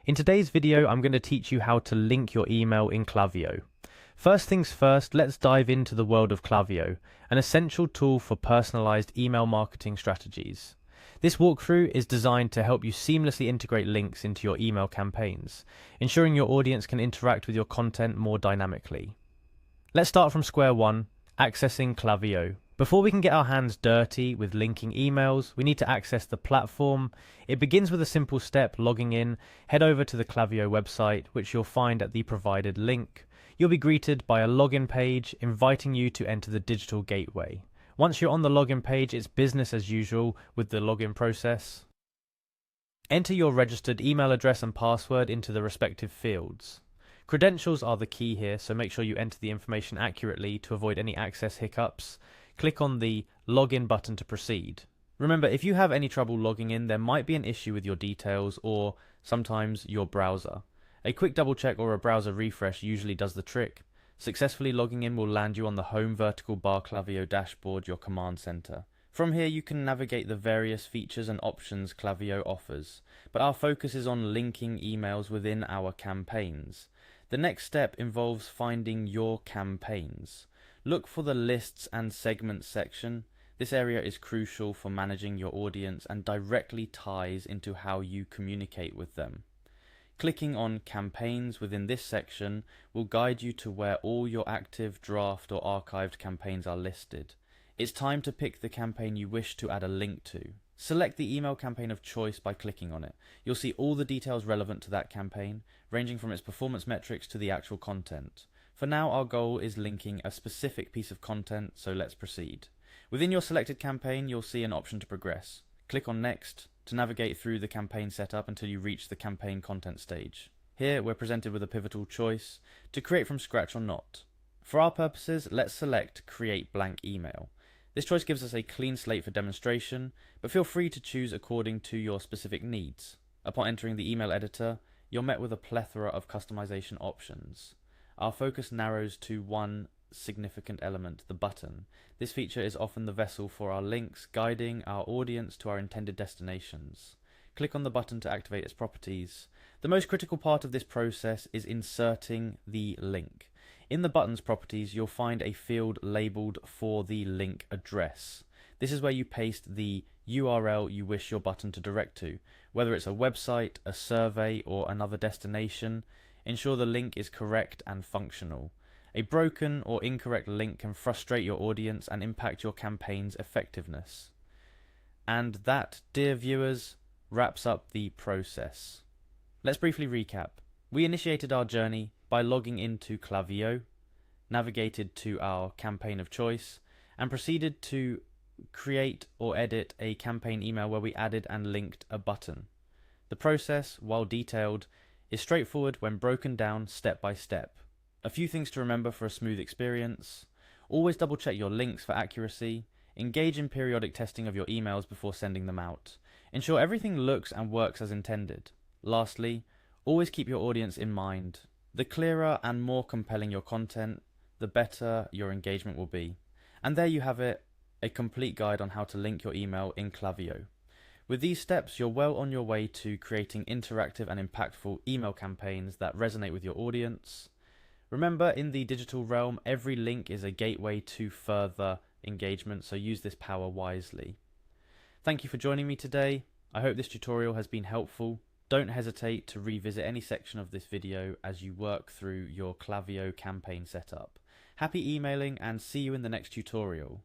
In today's video, I'm going to teach you how to link your email in Klaviyo. First things first, let's dive into the world of Klaviyo, an essential tool for personalized email marketing strategies. This walkthrough is designed to help you seamlessly integrate links into your email campaigns, ensuring your audience can interact with your content more dynamically. Let's start from square one, accessing Klaviyo. Before we can get our hands dirty with linking emails, we need to access the platform. It begins with a simple step, logging in. Head over to the Klaviyo website, which you'll find at the provided link. You'll be greeted by a login page inviting you to enter the digital gateway. Once you're on the login page, it's business as usual with the login process. Enter your registered email address and password into the respective fields. Credentials are the key here, so make sure you enter the information accurately to avoid any access hiccups. Click on the login button to proceed. Remember, if you have any trouble logging in, there might be an issue with your details or sometimes your browser. A quick double check or a browser refresh usually does the trick. Successfully logging in will land you on the home vertical bar Klaviyo dashboard, your command center. From here you can navigate the various features and options Klaviyo offers, but our focus is on linking emails within our campaigns. The next step involves finding your campaigns. Look for the lists and segments section. This area is crucial for managing your audience and directly ties into how you communicate with them. Clicking on campaigns within this section will guide you to where all your active, draft or archived campaigns are listed. It's time to pick the campaign you wish to add a link to. Select the email campaign of choice by clicking on it. You'll see all the details relevant to that campaign, ranging from its performance metrics to the actual content. For now, our goal is linking a specific piece of content, so let's proceed. Within your selected campaign, you'll see an option to progress. Click on Next to navigate through the campaign setup until you reach the campaign content stage. Here, we're presented with a pivotal choice to create from scratch or not. For our purposes, let's select Create Blank Email. This choice gives us a clean slate for demonstration, but feel free to choose according to your specific needs. Upon entering the email editor, you're met with a plethora of customization options. Our focus narrows to one significant element, the button. This feature is often the vessel for our links, guiding our audience to our intended destinations. Click on the button to activate its properties. The most critical part of this process is inserting the link. In the button's properties, you'll find a field labeled for the link address. This is where you paste the URL you wish your button to direct to, whether it's a website, a survey, or another destination. Ensure the link is correct and functional. A broken or incorrect link can frustrate your audience and impact your campaign's effectiveness. And that, dear viewers, wraps up the process. Let's briefly recap. We initiated our journey by logging into Klaviyo, navigated to our campaign of choice, and proceeded to create or edit a campaign email where we added and linked a button. The process, while detailed, is straightforward when broken down step by step. A few things to remember for a smooth experience. Always double check your links for accuracy. Engage in periodic testing of your emails before sending them out. Ensure everything looks and works as intended. Lastly, always keep your audience in mind. The clearer and more compelling your content, the better your engagement will be. And there you have it, a complete guide on how to link your email in Klaviyo. With these steps, you're well on your way to creating interactive and impactful email campaigns that resonate with your audience. Remember, in the digital realm, every link is a gateway to further engagement, so use this power wisely. Thank you for joining me today. I hope this tutorial has been helpful. Don't hesitate to revisit any section of this video as you work through your Klaviyo campaign setup. Happy emailing and see you in the next tutorial.